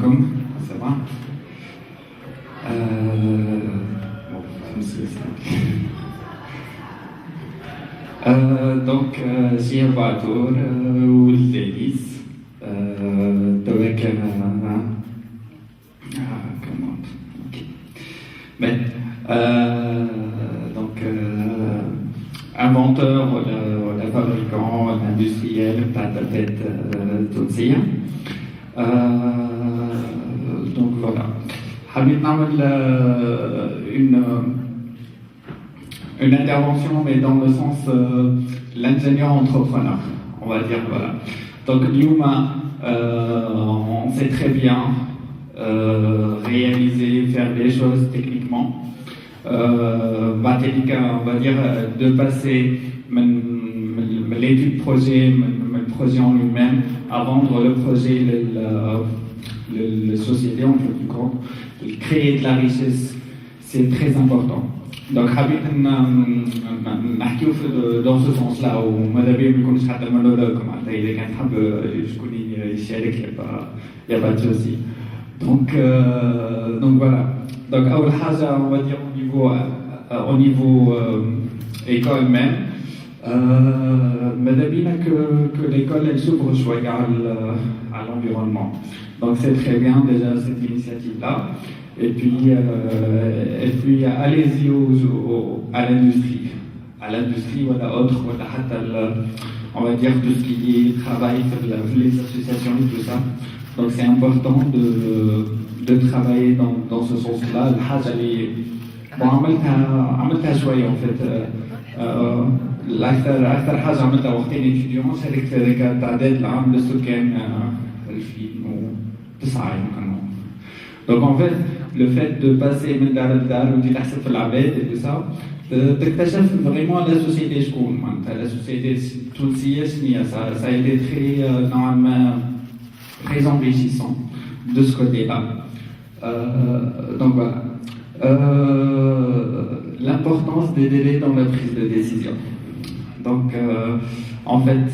معكم صباح دونك شي 4 دور والليليس دوك كمان mais donc inventeur ولا fabricant ولا industriel بتاع tapette تونسية donc voilà حبيت نعمل une intervention mais dans le sens l'ingénieur entrepreneur on va dire voilà donc Luma on sait très bien réaliser, faire des choses techniquement. On va dire de passer l'étude projet, le projet en lui-même, à vendre le projet, la société en fait du compte, créer de la richesse, c'est très important. Donc حبيت نحكيو dans ce sens-là وماذا بيا ما يكونش حتى مونولوج معناتها إذا كان تحب شكون يشارك y a pas de souci. Donc voilà. Donc أول حاجة on va dire au niveau école même ماذا بينا que l'école elle s'ouvre شوية à l'environnement. Donc c'est très bien déjà cette initiative-là. Et puis allez-y à l'industrie. À l'industrie ou à autre, on va dire tout ce qui est travail, les associations et tout ça. Donc c'est important de travailler dans ce sens-là. Bon, عملتها شوية en fait. أكثر حاجة عملتها وقتين étudiant شاركت في هذاك تعداد العام للسكان 2009 يمكن. Donc en fait, le fait de passer من دار لدار وتجي تحسب في العباد et tout ça, تكتشف vraiment la société شكون معناتها la société تونسية شنية. Ça a été très normalement très enrichissant de ce côté-là. Donc voilà. L'importance des délais dans la prise de décision. Donc en fait,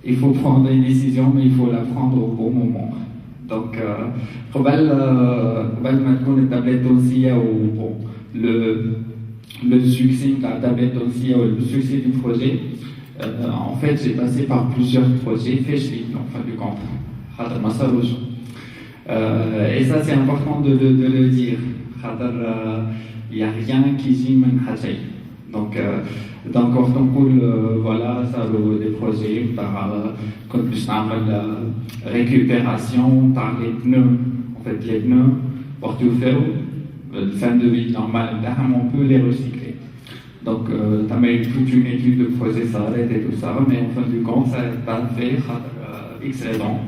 il faut prendre une décision, mais il faut la prendre au bon moment. Donc قبل ما تكون التابلت تونسية و le succès de la tablette تونسية ou le succès du projet, en fait j'ai passé par plusieurs projets فاشلين en fin du compte. خاطر ما صاروش. Et ça c'est important de le dire. خاطر il y a rien qui يجي من حد شيء. Donc quand on coule voilà ça des projets par comme باش نعمل récupération par les pneus en fait les pneus portefeuille le fin de vie normal on peut les recycler. Donc tu as mis toute une étude de projet ça arrête et tout ça mais en fin du compte ça n'est pas fait X raisons.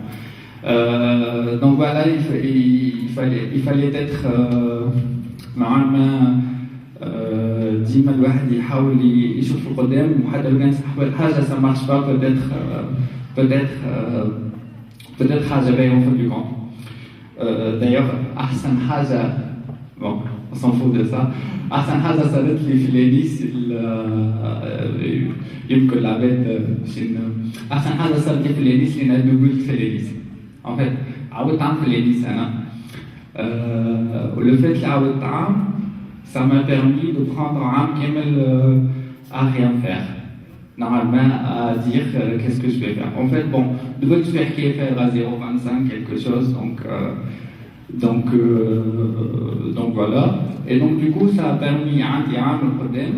Donc voilà il fallait être معنا ديما الواحد يحاول يشوف القدام وحتى لو كان صاحب حاجه ça marche pas peut-être حاجه باهيه en fin du compte. D'ailleurs احسن حاجه bon on s'en fout de ça احسن حاجه صارت لي في الهيليس يمكن العباد احسن حاجه صارت لي في الهيليس اللي انا قلت في الهيليس en fait عاودت عام في الهيليس انا ولو فات اللي عاودت عام ça m'a permis de prendre un camel à rien faire. Normalement, à dire qu'est-ce que je vais faire. En fait, bon, de votre faire qui est faire à 0,25 quelque chose, donc voilà. Et donc du coup, ça a permis à un problème,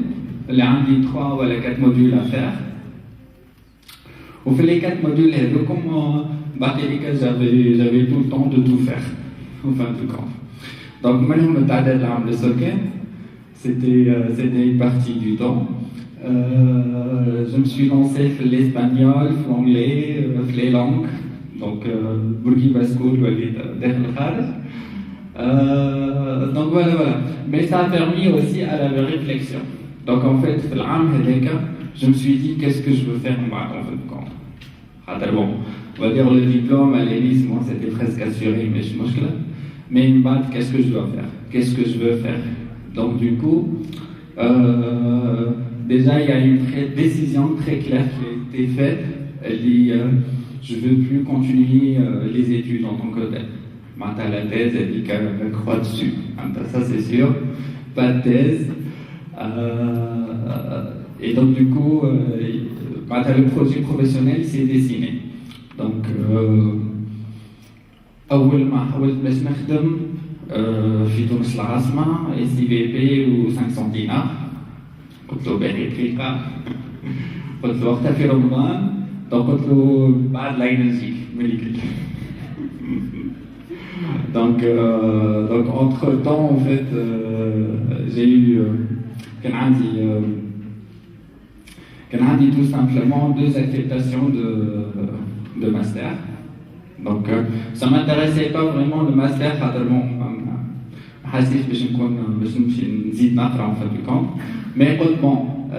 les 3 ou les 4 modules à faire. Au fait, les 4 modules, comme j'avais tout le temps de tout faire, en fin de compte. Donc maintenant, le tas de socket, c'était une partie du temps. Je me suis lancé sur l'espagnol, l'anglais, les langues. Donc Burkina Faso, donc voilà. Mais ça a permis aussi à la réflexion. Donc en fait, je me suis dit qu'est-ce que je veux faire moi en fin de compte. Bon, on va dire le diplôme à l'hélice, moi c'était presque assuré, mais je mange là. Mais une batte, qu'est-ce que je dois faire? Qu'est-ce que je veux faire? Donc du coup, déjà il y a une décision très claire qui a été faite. Elle dit je ne veux plus continuer les études en tant que tel. la thèse elle dit qu'elle croit dessus. Ça c'est sûr, pas de thèse. Et donc du coup, le projet professionnel s'est dessiné. Donc, أول ما حاولت باش نخدم في تونس العاصمة SIVP و 500 دينار قلت له باهي دقيقة قلت له وقتها في رمضان donc قلت له بعد العيد نجيك ملي كنت donc entre temps en fait j'ai eu كان عندي tout simplement 2 acceptations de master. Donc ça m'intéressait pas vraiment le master خاطر حسيت باش نمشي نزيد نقرا en fin du compte. Mais قلت bon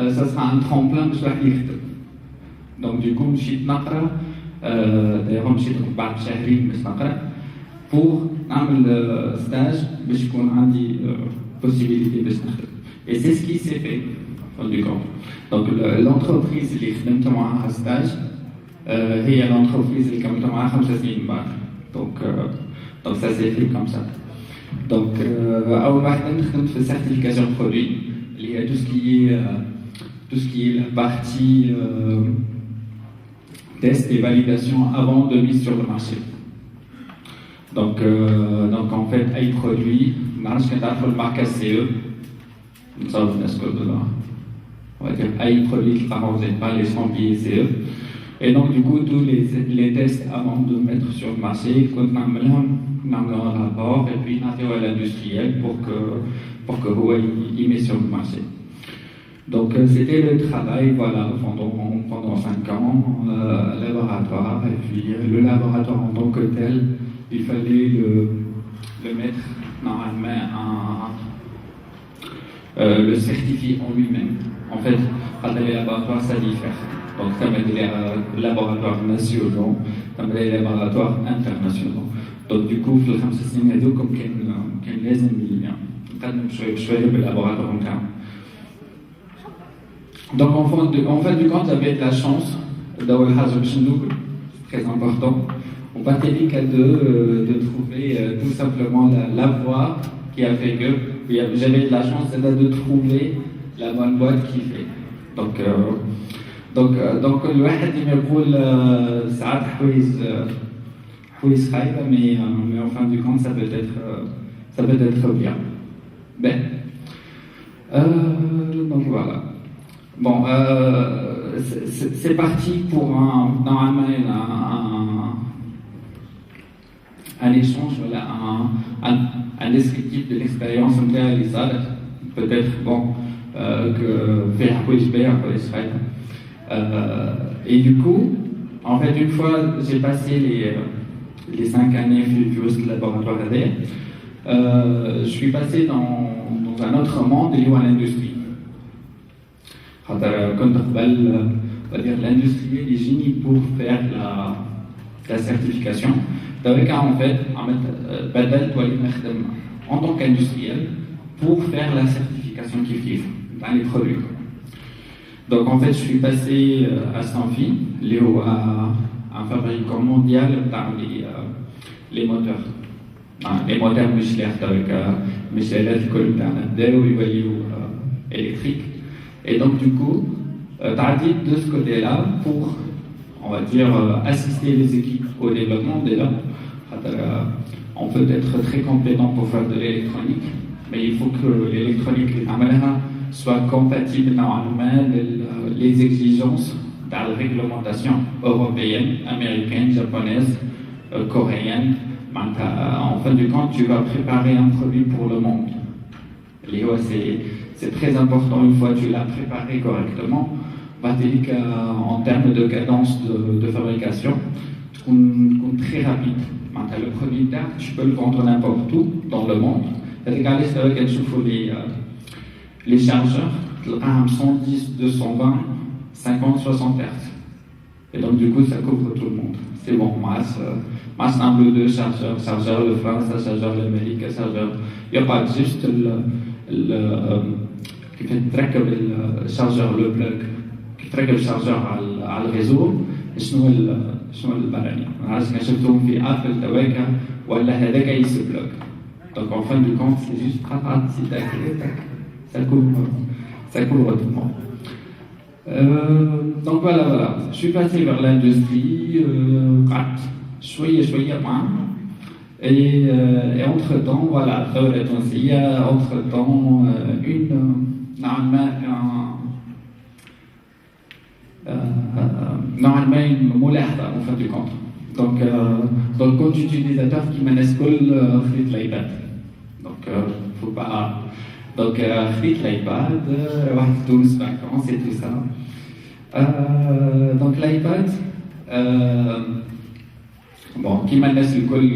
ça sera un tremplin باش الواحد يخدم. Donc du coup مشيت نقرا d'ailleurs مشيت بعد شهرين باش نقرا pour نعمل stage باش يكون عندي possibilité باش نخدم. Et c'est ce qui s'est fait en fin du compte. Donc l'entreprise اللي خدمت معاها stage هي l'entreprise اللي كملت معاها 5 سنين من بعد. Donc ça s'est fait comme ça. Donc أول واحدة خدمت في certification produit اللي هي tout ce qui est la partie test et validation avant de mise sur le marché. Donc en fait أي produit نعرفش كنت تعرفوا الماركة CE نتصور الناس كلها on va dire أي produit qui ne pas les estampillés CE. Et donc du coup tous les tests avant de mettre sur le marché كنت نعملهم un rapport et puis نعطيوه à l'industriel pour que هو يمت sur le marché. Donc c'était le travail voilà pendant 5 ans laboratoire et puis le laboratoire en tant que tel il fallait le mettre normalement le certifier en lui-même. En fait, les laboratoires ça diffère. Donc ça met des laboratoires nationaux, ça met des laboratoires internationaux. Donc du coup, في ال5 سنين هذو كان لازم نقدم شوية بشوية بالlaboratoire interne. Donc en fait du compte, j'avais de la chance d'avoir c'est très important. On partait qu'à de trouver tout simplement la voie qui a fait que j'avais de la chance de trouver la bonne boîte qui fait. Donc الواحد ديما يقول ساعات حوايج خايبة mais en fin du compte ça peut être bien. Ben donc voilà. Bon c'est parti pour un échange, voilà, un descriptif de l'expérience réalisée. Peut-être bon que faire et du coup, en fait, une fois j'ai passé les 5 années juste laboratoire ADN, je suis passé dans un autre monde lié à l'industrie. Quand on va dire l'industriel est génie pour faire la certification. Donc en fait, en tant qu'industriel pour faire la certification qui vivent dans les produits. Donc en fait, je suis passé à Sanfi, un fabricant mondial dans les moteurs. Les moteurs Michelin, avec Michelin, électrique. Et donc du coup, tu as dit de ce côté-là pour, on va dire, assister les équipes au développement déjà. On peut être très compétent pour faire de l'électronique, mais il faut que l'électronique soit compatible normalement les exigences de la réglementation européenne, américaine, japonaise, coréenne. En fin du compte, tu vas préparer un produit pour le monde. C'est très important, une fois que tu l'as préparé correctement, en termes de cadence de fabrication, très rapide. Le produit tu peux le vendre n'importe où dans le monde. Les chargeurs, 110, 220, 50, 60 Hz. Et donc du coup, ça couvre tout le monde. C'est bon, masse un peu de chargeur le France, chargeur l'Amérique, chargeur. Il n'y a pas juste qui fait traquer le chargeur, le plug, qui traque le chargeur à le réseau. شنو البراني؟ عرفنا شفتهم في ابل تواكا voilà, il se bloque. Donc en fin de compte, c'est juste ça coule rapidement. Donc voilà, je suis passé vers l'industrie, et entre-temps, voilà, entre-temps, normalement une ملاحظة en fin de compte. Donc le compte utilisateur qui manage خريط l'iPad. Donc faut pas. Donc خريط l'iPad, واحد تونس vacances et tout ça. Donc l'iPad, bon, qui manage le col,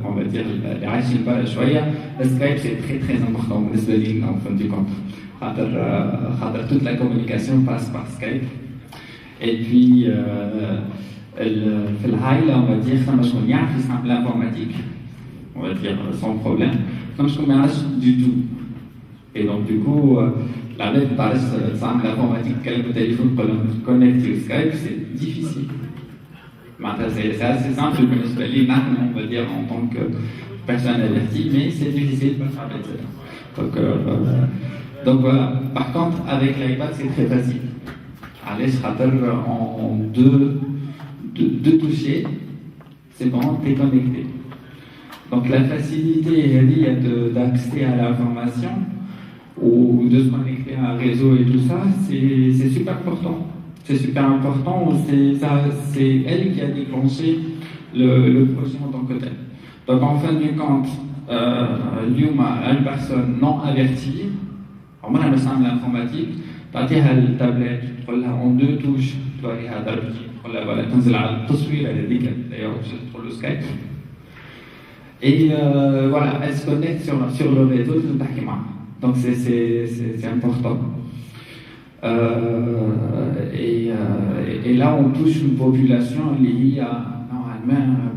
on va dire les عايشين برا شوية. Le Skype c'est très important بالنسبة لي en fin de compte. Toute la communication passe par Skype. Et puis, on va dire, ça marche bien, c'est l'informatique, on va dire sans problème. Ça marche du tout. Et donc, du coup, la lettre passe sans l'informatique, quel téléphone connecté au Skype, c'est difficile. C'est assez simple, on va dire, en tant que personne avertie, mais c'est difficile de faire ça. Donc voilà. Par contre, avec l'iPad, c'est très facile. Allez, en deux touchés, c'est bon, t'es connecté. Donc la facilité d'accès à l'information ou de se connecter à un réseau et tout ça, c'est super important. C'est super important, c'est elle qui a déclenché le projet en tant que tel. Donc en fin de compte, Lyuma, une personne non avertie, on a le sein de l'informatique, تعطيها التابلت تقول لها en deux touches توريها ضربتي تقول لها voilà تنزل على التصوير هذيك d'ailleurs تدخل له سكايب et voilà elle se connecte sur le réseau تحكي معها donc c'est important et là on touche une population اللي هي نوعا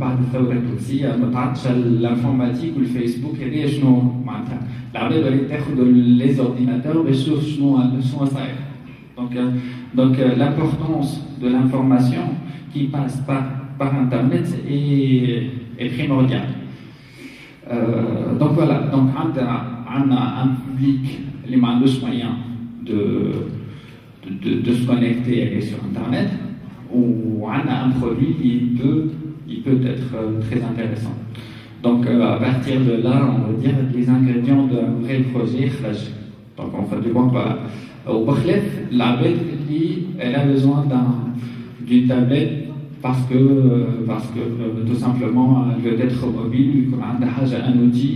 بعد الثورة التونسية ما تعطش l'informatique ou le Facebook هذه شنو معناتها العباد ولات تاخذ les ordinateurs باش تشوف شنو صاير donc l'importance de l'information qui passe par internet est primordiale donc voilà donc on a un public اللي ما عندوش moyen de se connecter et aller sur internet ou on a un produit qui peut être très intéressant. Donc à partir de là, on va dire les ingrédients d'un vrai projet. Donc en fin de compte, voilà. Au Bachlef, la bête, elle a besoin d'une tablette parce que tout simplement, elle veut être mobile, comme un outil,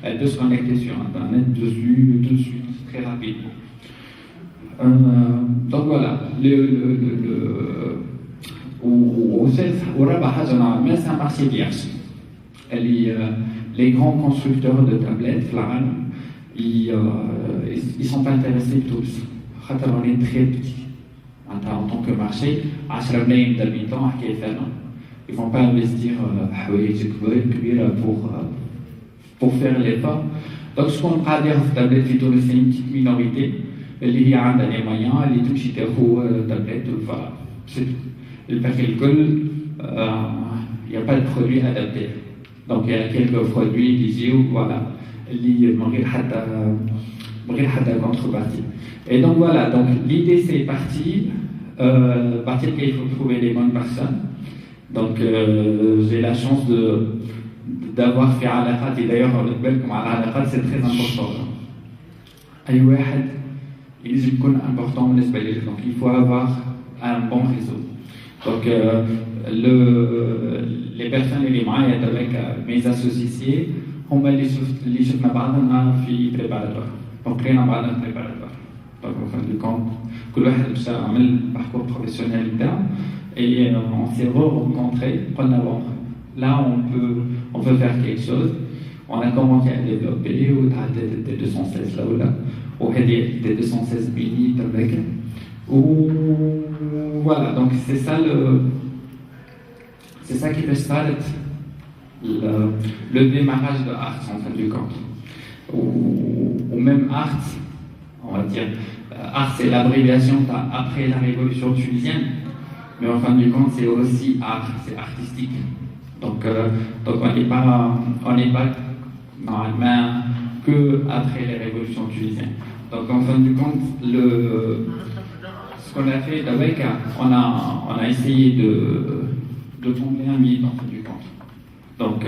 elle peut se connecter sur internet dessus tout de suite, très rapidement. Donc voilà, c'est un marché vierge. Les grands constructeurs de tablettes, ils sont pas intéressés tous. On est très petit. En tant que marché, 10 ملايين d'habitants, ils ne vont pas investir pour faire l'effort. Donc ce qu'on va dire, c'est une petite minorité. اللي هي عندها les moyens اللي تمشي تاخذ تابلت voilà le paquet il n'y a pas de produit adapté donc il y a quelques produits qui disent voilà اللي من غير حتى contrepartie et donc voilà donc l'idée c'est partir qu'il faut trouver les bonnes personnes donc j'ai la chance d'avoir fait علاقات et d'ailleurs comme علاقات c'est très important أي واحد يجب يكون important بالنسبة لي donc il faut avoir un bon réseau donc les personnes اللي معايا avec mes associés هما اللي شفنا بعضنا في préparatoire donc قرينا بعضنا في préparatoire donc en fin de compte كل واحد مشى عمل parcours professionnel بتاعه et on s'est rencontrés قلنا bon là on peut faire quelque chose on a commencé à développer ou des 216 là ou là ou des 216 mini avec ou voilà donc c'est ça qui fait ça le démarrage de Arts en fin de compte ou même Arts on va dire Arts c'est l'abréviation après la révolution tunisienne mais en fin de compte c'est aussi art c'est artistique Donc on n'est pas normalement que après les révolutions tunisiennes. Donc en fin de compte, ce qu'on a fait d'avec, on a essayé de combler un mythe en fin de compte. Donc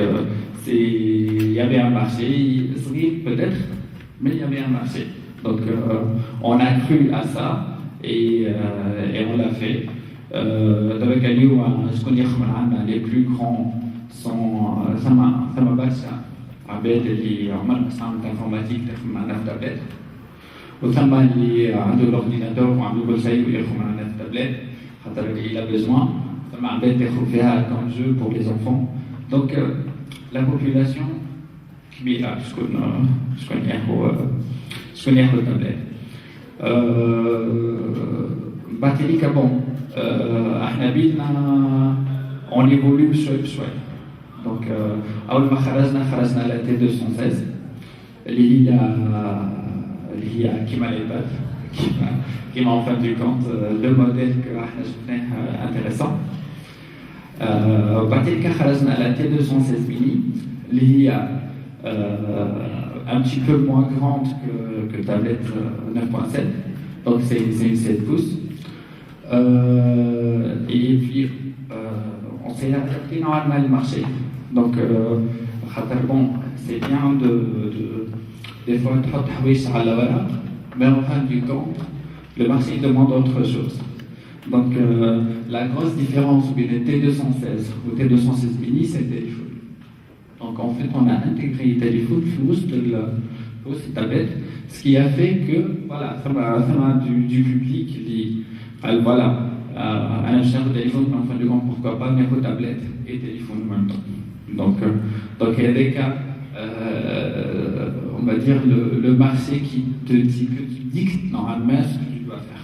il y avait un marché, peut-être, mais il y avait un marché. Donc on a cru à ça et on l'a fait. D'avec les plus grands sont Sama Bacha, Abed et Omar Kassan d'informatique, tablette. وثم اللي عنده الاورديناتور وعنده كل شيء وياخذ معنا التابلت خاطر il a besoin ثم عباد تاخذ فيها comme jeu pour les enfants. Donc la population كبيرة شكون ياخذ التابلت. بعد bon احنا بيدنا on évolue بشوي بشوي. Donc أول ما خرجنا la T216 اللي هي كيما العباد كيما en fin du compte le modèle que احنا شفناه intéressant. بعد كده خرجنا على T216 mini اللي هي un petit peu moins grande que tablette 9.7, donc c'est une 7 pouces. Et puis on s'est adapté normalement au marché. Donc bon, c'est bien des fois mais en fin du compte, le marché demande autre chose. Donc la grosse différence entre le T216 ou T216 mini, c'est le téléphone. Donc en fait, on a intégré le téléphone sous cette tablette, ce qui a fait que voilà, ça m'a du public qui voilà, un chien de téléphone, mais en fin de compte, pourquoi pas mettre tablette et téléphone en même temps. Donc il y a des cas, on va dire le marché qui dicte normalement ce que tu dois faire.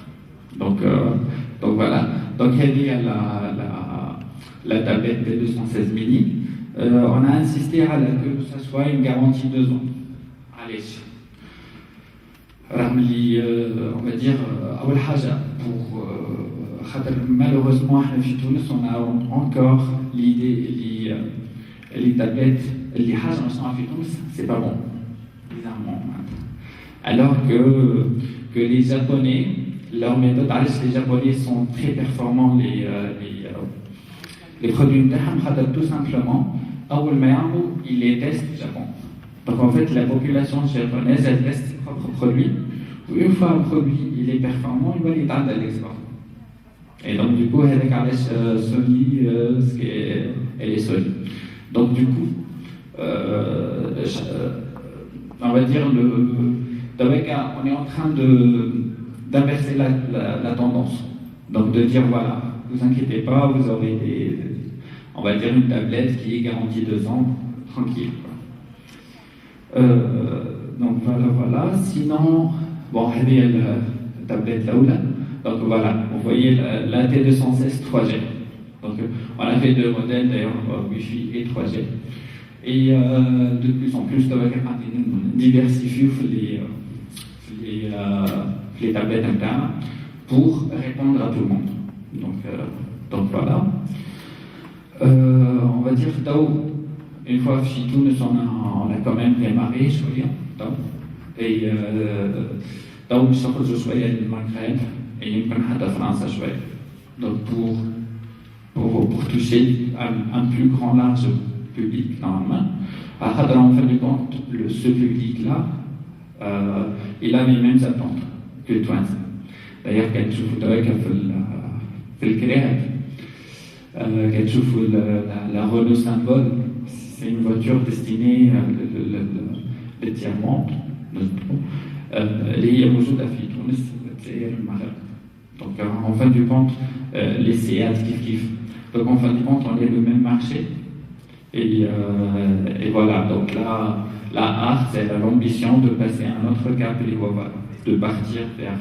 Donc voilà. Donc il y a la tablette T216 mini. On a insisté à que ça soit une garantie 2 ans. Allez. On va dire أول حاجة pour malheureusement on a encore l'idée les tablettes les حاجة في تونس c'est pas bon bizarrement. Alors que les Japonais, leur méthode, les Japonais sont très performants, les produits d'Aham, tout simplement, ils les testent au Japon. Donc en fait, la population japonaise, elle teste ses propres produits. Une fois un produit il est performant, il va les tendre à l'export. Et donc du coup, avec Sony, elle est solide. Donc du coup, on va dire on est en train d'inverser la tendance. Donc de dire voilà, vous inquiétez pas, vous aurez on va dire une tablette qui est garantie 2 ans, tranquille. Donc voilà. Sinon, bon, il y a la tablette là-haut. Donc voilà, vous voyez la T216 3G. Donc on a fait 2 modèles d'ailleurs, Wi-Fi et 3G. Et de plus en plus, on diversifie les tablettes internes pour répondre à tout le monde. Donc voilà. On va dire une fois chez Tunis, on a quand même démarré et je suis allé au Maghreb et à France. Donc pour toucher un plus grand large public normalement. En fin de compte, ce public-là, il a les mêmes attentes que toi. D'ailleurs, quand tu fais le créat, quand tu fais la Renault Symbole, c'est une voiture destinée le tiers-monde. Elle est موجودة في تونس الجزائر المغرب. Donc en fin de compte, les Seat kiff. Donc en fin de compte, on est le même marché. Et voilà, donc là, la art, c'est l'ambition de passer un autre cap, de partir vers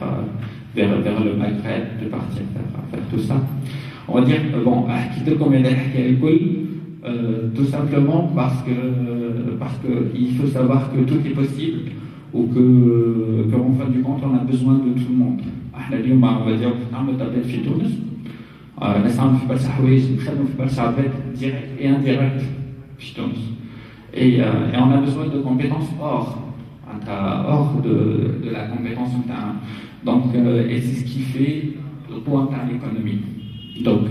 le Maghreb, de partir vers tout ça. On va dire, bon, tout simplement parce qu'il faut savoir que tout est possible ou qu'en fin du compte, on a besoin de tout le monde. On va dire, نستعمل في برشا حوايج نخدموا في برشا عباد direct et indirect في تونس. Et on a besoin de compétences hors de la compétence interne. Donc, et c'est ce qui fait le poids interne de l'économie. Donc,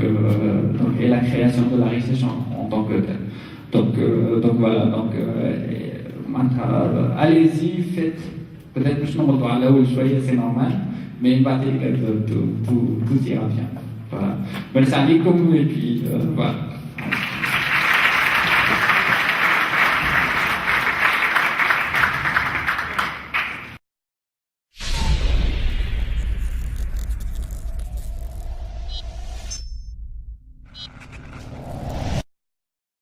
et la création de la richesse en tant que telle. Donc voilà, allez-y, faites. Peut-être que je ne me là où je suis, c'est normal, mais une bataille que tout ira bien. Voilà. Merci à et puis voilà.